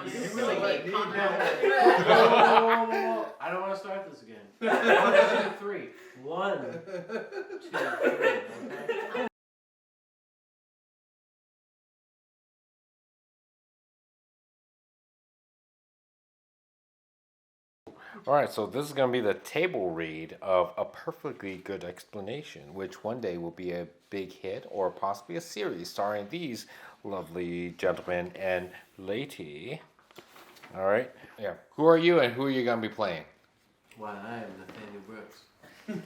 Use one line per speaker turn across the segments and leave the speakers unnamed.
You
It's
really
so
need
neat.
Conrad.
Whoa. I don't want to start this again. 1, 2, 3. 1, 2, 3. Okay.
All right, so this is going to be the table read of A Perfectly Good Explanation, which one day will be a big hit or possibly a series starring these lovely gentlemen and lady. All right, yeah. Who are you and who are you going to be playing?
Why, I am Nathaniel Brooks. And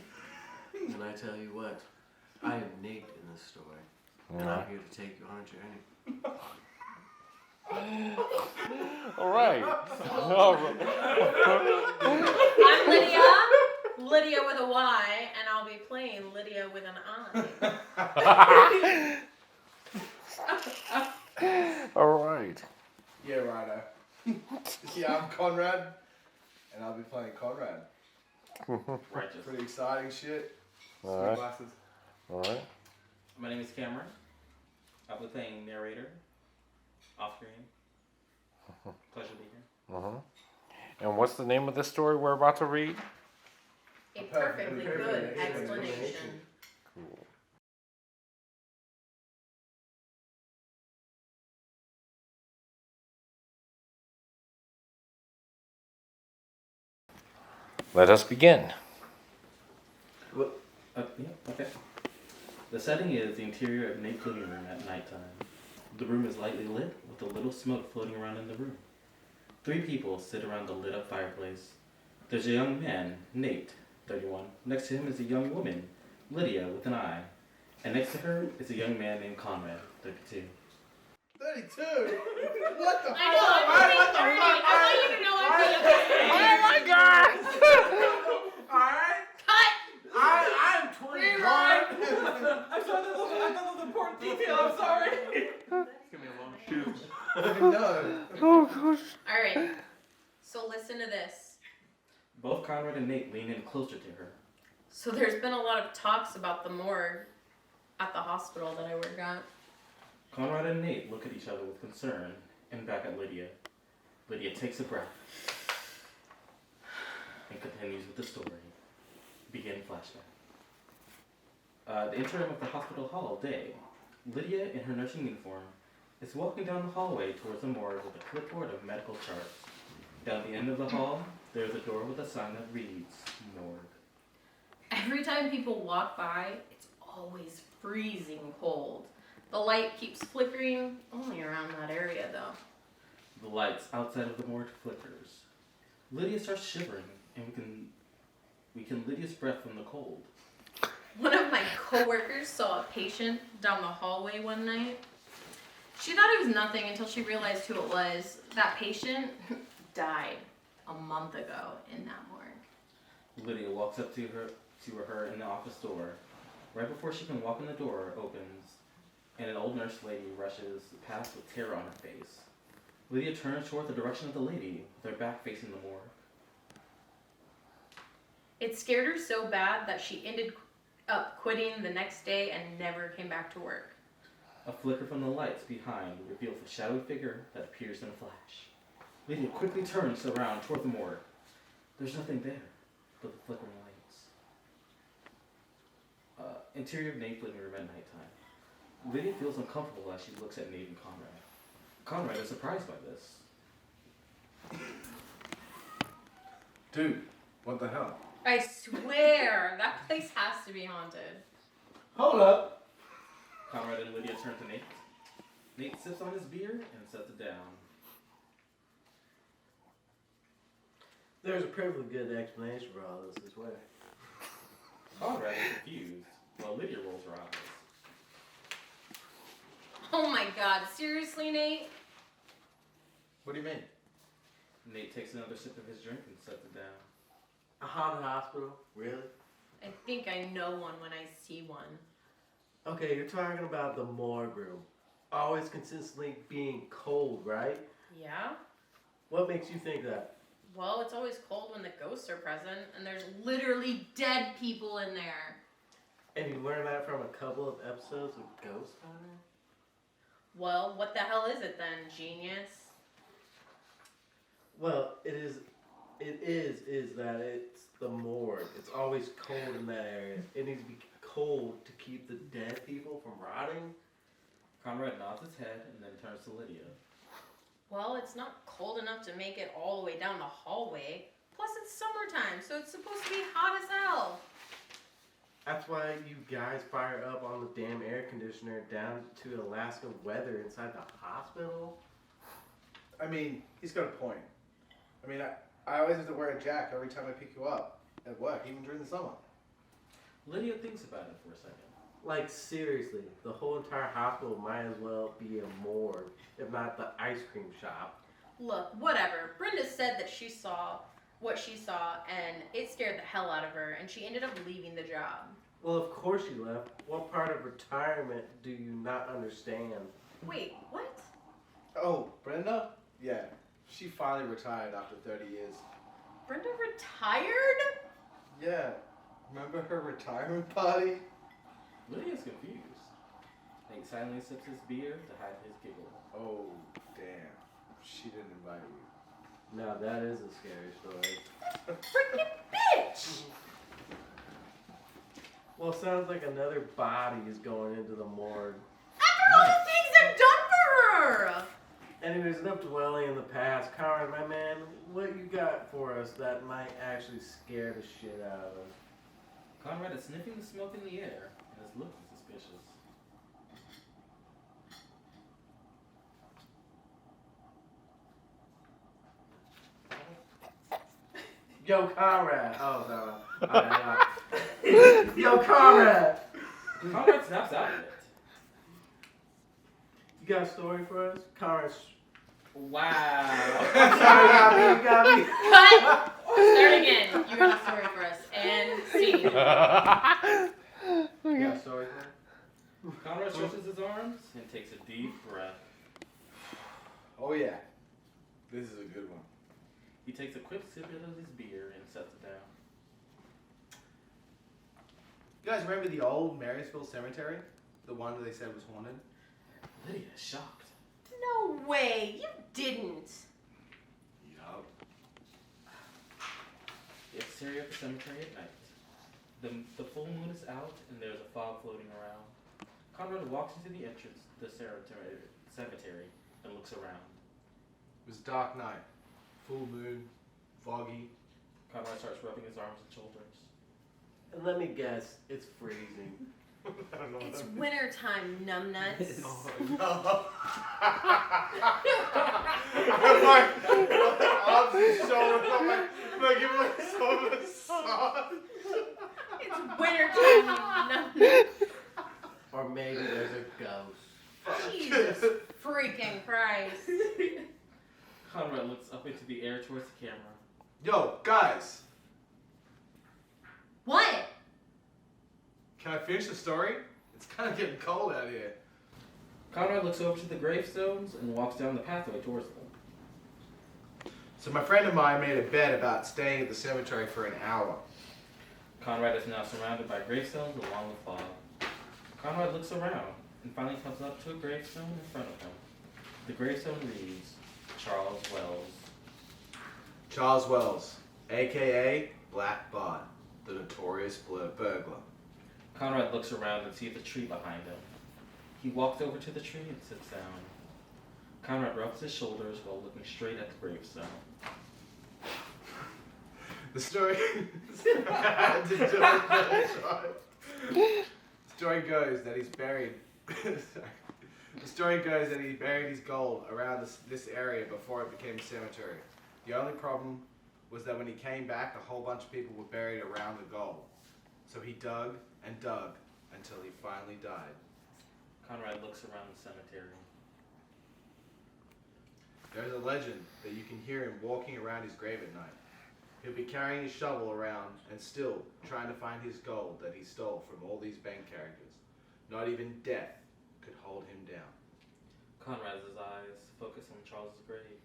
I tell you what, I am Nate in this story. And I'm here to take you on a journey.
All right. All right.
I'm Lydia with a Y, and I'll be playing Lydia with an I.
All right.
Yeah, righto. Yeah, I'm Conrad, and I'll be playing Conrad.
Righteous.
Pretty exciting shit.
All
Sweet
right.
glasses.
All right.
My name is Cameron. I'll be playing narrator, off screen. Pleasure being here.
And what's the name of the story we're about to read?
A perfectly good explanation.
Cool. Let us begin.
Okay. The setting is the interior of Nate's living room at nighttime. The room is lightly lit with a little smoke floating around in the room. 3 people sit around the lit up fireplace. There's a young man, Nate, 31. Next to him is a young woman, Lydia, with an I. And next to her is a young man named Conrad, 32.
32? What the fuck?
I want you to know I'm
Oh my God!
Alright.
Cut!
I'm 21.
I thought that was an important detail, I'm sorry. It's gonna be a long shoot.
No.
Oh gosh.
Alright, so listen to this.
Both Conrad and Nate lean in closer to her.
So there's been a lot of talks about the morgue at the hospital that I work at.
Conrad and Nate look at each other with concern and back at Lydia. Lydia takes a breath and continues with the story. Begin flashback. The interim of the hospital hall day. Lydia, in her nursing uniform, is walking down the hallway towards the morgue with a clipboard of medical charts. Down the end of the hall, there is a door with a sign that reads, morgue.
Every time people walk by, it's always freezing cold. The light keeps flickering, only around that area though.
The lights outside of the morgue flickers. Lydia starts shivering, and we can Lydia's breath from the cold.
One of my coworkers saw a patient down the hallway one night. She thought it was nothing until she realized who it was. That patient died a month ago in that morgue.
Lydia walks up to her in the office door. Right before she can walk in, the door opens, and an old nurse lady rushes past with terror on her face. Lydia turns toward the direction of the lady, with her back facing the morgue.
It scared her so bad that she ended up quitting the next day and never came back to work.
A flicker from the lights behind reveals a shadowy figure that appears in a flash. Lydia quickly turns around toward the morgue. There's nothing there but the flickering lights. Interior of Nate's living room at nighttime. Lydia feels uncomfortable as she looks at Nate and Conrad. Conrad is surprised by this.
Dude, what the hell?
I swear, that place has to be haunted.
Hold up.
Conrad and Lydia turn to Nate. Nate sips on his beer and sets it down.
There's a perfectly good explanation for all this, I swear.
Conrad is confused, while Lydia rolls her eyes.
Oh my god, seriously, Nate?
What do you mean?
Nate takes another sip of his drink and sets it down.
A haunted hospital? Really?
I think I know one when I see one.
Okay, you're talking about the morgue room. Always consistently being cold, right?
Yeah?
What makes you think that?
Well, it's always cold when the ghosts are present, and there's literally dead people in there.
And you learned that from a couple of episodes of Ghost Hunter?
Well, what the hell is it then, genius?
Well, is that it's the morgue. It's always cold in that area. It needs to be cold to keep the dead people from rotting.
Conrad nods his head and then turns to Lydia.
Well, it's not cold enough to make it all the way down the hallway. Plus, it's summertime, so it's supposed to be hot as hell.
That's why you guys fire up on the damn air conditioner down to Alaska weather inside the hospital.
I mean, he's got a point. I mean, I always have to wear a jacket every time I pick you up at work, even during the summer.
Lydia thinks about it for a second.
Like, seriously, the whole entire hospital might as well be a morgue, if not the ice cream shop.
Look, whatever. Brenda said that she saw what she saw, and it scared the hell out of her, and she ended up leaving the job.
Well, of course she left. What part of retirement do you not understand?
Wait, what?
Oh, Brenda? Yeah, she finally retired after 30 years.
Brenda retired?
Yeah, remember her retirement party?
Lydia's confused. He silently sips his beer to hide his giggle.
Oh, damn. She didn't invite you.
Now that is a scary story.
Freaking bitch!
Well, sounds like another body is going into the morgue.
After all the things I've done for her!
Anyways, enough dwelling in the past. Conrad, my man, what you got for us that might actually scare the shit out of us?
Conrad is sniffing the smoke in the air and is looking suspicious.
Yo, Conrad. Oh, no. Yo, Conrad.
Conrad snaps out of it.
You got a story for us? Conrad.
Wow.
Sorry, you got me.
Cut! Start again. You got a story for us. And scene.
You got a story for us?
Conrad stretches his arms and takes a deep breath.
Oh, yeah. This is a good one.
He takes a quick sip of his beer and sets it down.
You guys remember the old Marysville Cemetery? The one that they said was haunted?
Lydia is shocked.
No way. You didn't.
Yup.
The exterior of the cemetery at night. The full moon is out and there's a fog floating around. Conrad walks into the entrance to the cemetery and looks around.
It was a dark night. Full moon. Foggy.
Conrad starts rubbing his arms and shoulders.
And let me guess, it's freezing.
I don't know what
It's
that means.
wintertime, numbnuts.
Oh, no. My arms and shoulders. I'm like, give myself a massage.
It's wintertime, you numbnuts.
Or maybe there's a ghost.
Jesus freaking Christ.
Conrad looks up into the air towards the camera.
Yo, guys.
What?
Can I finish the story? It's kind of getting cold out here.
Conrad looks over to the gravestones and walks down the pathway towards them.
So my friend and I made a bet about staying at the cemetery for an hour.
Conrad is now surrounded by gravestones along with fog. Conrad looks around and finally comes up to a gravestone in front of him. The gravestone reads, Charles Wells.
Charles Wells, a.k.a. Black Bot, the notorious burglar.
Conrad looks around and sees a tree behind him. He walks over to the tree and sits down. Conrad rubs his shoulders while looking straight at the gravestone.
The story... story goes that he's buried... The story goes that he buried his gold around this area before it became a cemetery. The only problem was that when he came back, a whole bunch of people were buried around the gold. So he dug and dug until he finally died.
Conrad looks around the cemetery.
There's a legend that you can hear him walking around his grave at night. He'll be carrying his shovel around and still trying to find his gold that he stole from all these bank characters. Not even death could hold him down.
Conrad's eyes focus on Charles's grave.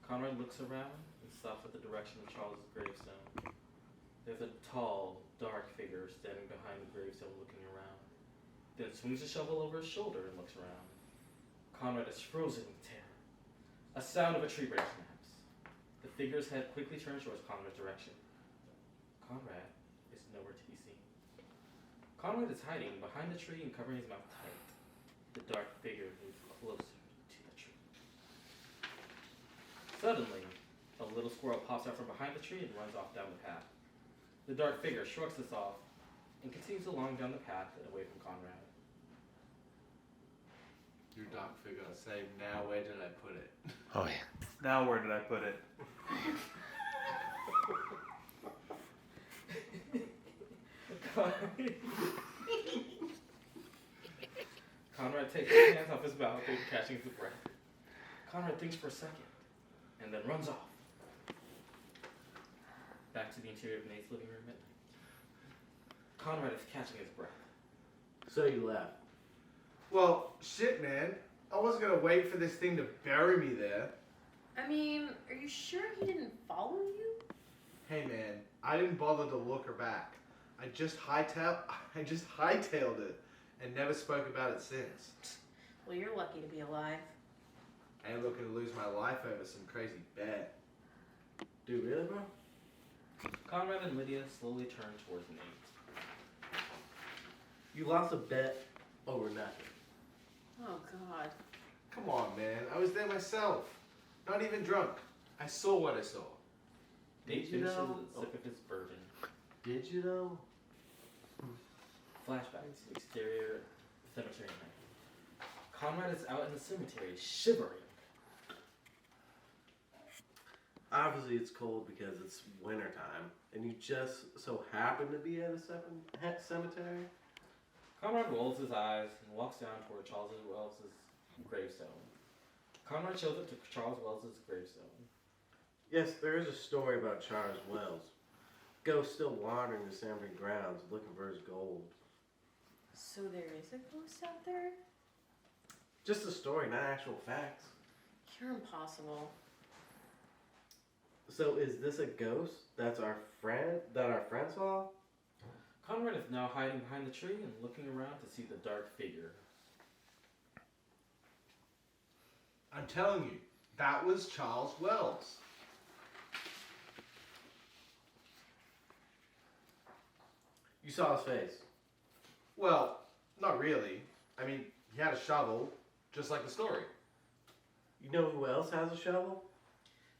Conrad looks around and stops at the direction of Charles's gravestone. There's a tall, dark figure standing behind the gravestone looking around. Then swings a shovel over his shoulder and looks around. Conrad is frozen with terror. A sound of a tree branch snaps. The figure's head quickly turns towards Conrad's direction. Conrad is nowhere to be seen. Conrad is hiding behind the tree and covering his mouth tight. The dark figure moves closer to the tree. Suddenly, a little squirrel pops out from behind the tree and runs off down the path. The dark figure shrugs this off and continues along down the path and away from Conrad.
Your dark figure, say, now where did I put it?
Oh yeah.
Now where did I put it?
Conrad takes his hands off his mouth and catching his breath. Conrad thinks for a second and then runs off. Back to the interior of Nate's living room at night. Conrad is catching his breath.
So you left.
Well, shit, man. I wasn't gonna wait for this thing to bury me there.
I mean, are you sure he didn't follow you?
Hey, man, I didn't bother to look her back. I just hightailed it and never spoke about it since.
Well, you're lucky to be alive.
I ain't looking to lose my life over some crazy bet.
Dude, really, bro?
Conrad and Lydia slowly turn towards Nate.
You lost a bet over nothing.
Oh, God.
Come on, man. I was there myself. Not even drunk. I saw what I saw.
Nate
Did you
finishes
know?
a sip of his bourbon.
Did you though?
Flashback to the exterior cemetery at night. Conrad is out in the cemetery, shivering.
Obviously it's cold because it's wintertime, and you just so happen to be at a cemetery?
Conrad rolls his eyes and walks down toward Charles Wells' gravestone. Conrad shows up to Charles Wells' gravestone.
Yes, there is a story about Charles Wells. Ghost still wandering the cemetery grounds looking for his gold.
So there is a ghost out there?
Just a story, not actual facts.
You're impossible.
So is this a ghost that our friend saw?
Conrad is now hiding behind the tree and looking around to see the dark figure.
I'm telling you, that was Charles Wells.
You saw his face.
Well, not really. I mean, he had a shovel, just like the story.
You know who else has a shovel?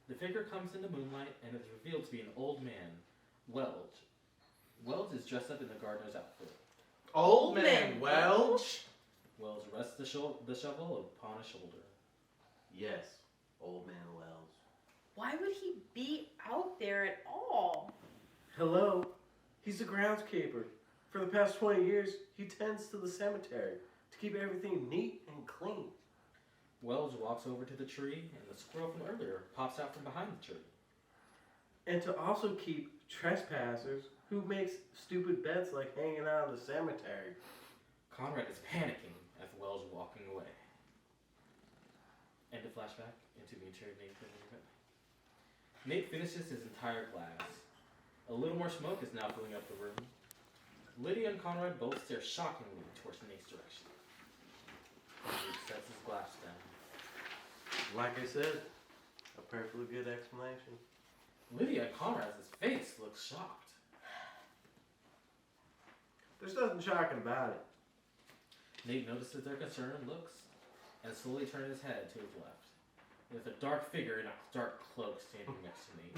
The figure comes into moonlight and is revealed to be an old man, Welch. Welch is dressed up in the gardener's outfit.
Old man Welch?
Welch rests the shovel upon his shoulder.
Yes, old man Wells.
Why would he be out there at all?
Hello, he's the groundskeeper. For the past 20 years, he tends to the cemetery to keep everything neat and clean.
Welch walks over to the tree and the squirrel from earlier pops out from behind the tree.
And to also keep trespassers who makes stupid bets like hanging out in the cemetery.
Conrad is panicking as Welch is walking away. End of flashback into the interior of Nate's living room. Nate finishes his entire glass. A little more smoke is now filling up the room. Lydia and Conrad both stare shockingly towards Nate's direction. Nate sets his glass down.
Like I said, a perfectly good explanation.
Lydia and Conrad's face looks shocked.
There's nothing shocking about it.
Nate notices their concerned looks and slowly turns his head to his left. There's a dark figure in a dark cloak standing next to Nate.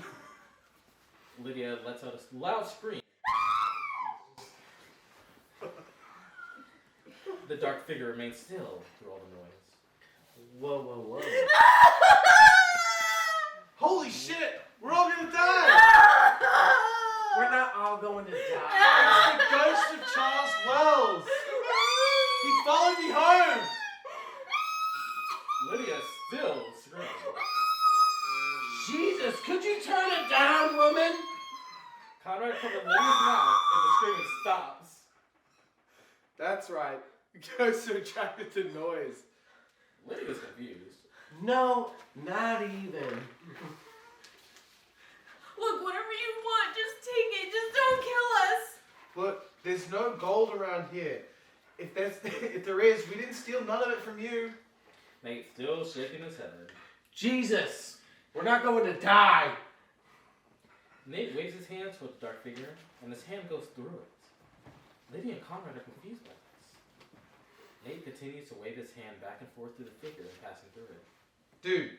Lydia lets out a loud scream. The dark figure remains still through all the noise.
Whoa, whoa, whoa.
Holy shit! We're all gonna die!
We're not all going to die.
It's the ghost of Charles Wells! He followed me home!
Lydia still screams.
Jesus, could you turn it down, woman?
Conrad covers Lydia's mouth and the screaming stops.
That's right. Ghosts are attracted to noise.
Lydia's confused.
No, not even.
Look, whatever you want, just take it. Just don't kill us.
Look, there's no gold around here. If there is, we didn't steal none of it from you.
Nate's still shaking his head.
Jesus, We're not going to die.
Nate waves his hand towards the dark figure, and his hand goes through it. Lydia and Conrad are confused by this. Nate continues to wave his hand back and forth through the figure and passing through it.
Dude,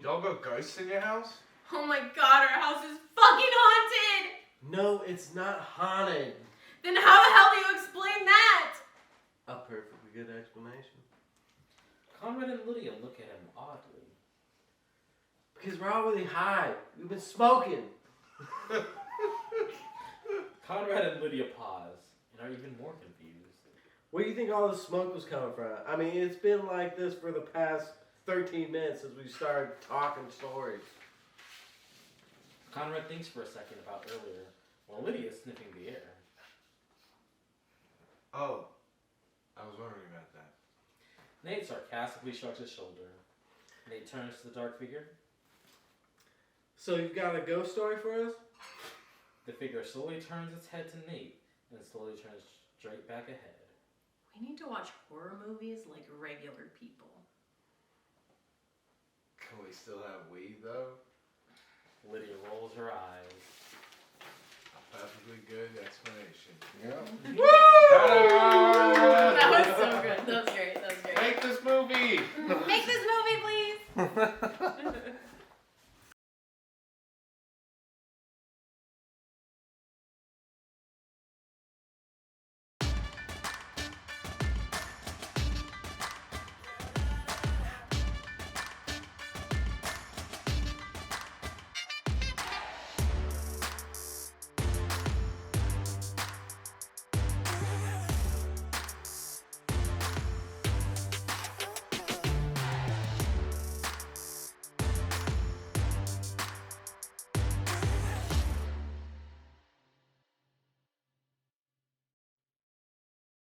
y'all got ghosts in your house?
Oh my god, our house is fucking haunted!
No, it's not haunted.
Then how the hell do you explain that?
A perfectly good explanation.
Conrad and Lydia look at him oddly.
Because we're all really high. We've been smoking.
Conrad and Lydia pause and are even more confused.
Where do you think all the smoke was coming from? I mean, it's been like this for the past 13 minutes since we started talking stories.
Conrad thinks for a second about earlier, while Lydia is sniffing the air.
Oh, I was wondering about that.
Nate sarcastically shrugs his shoulder. Nate turns to the dark figure.
So you've got a ghost story for us?
The figure slowly turns its head to Nate and slowly turns straight back ahead.
We need to watch horror movies like regular people.
Can we still have weed though?
Lydia rolls her eyes.
A perfectly good explanation.
Yeah.
That was so good. That was great. That was great.
Make this movie!
Make this movie, please!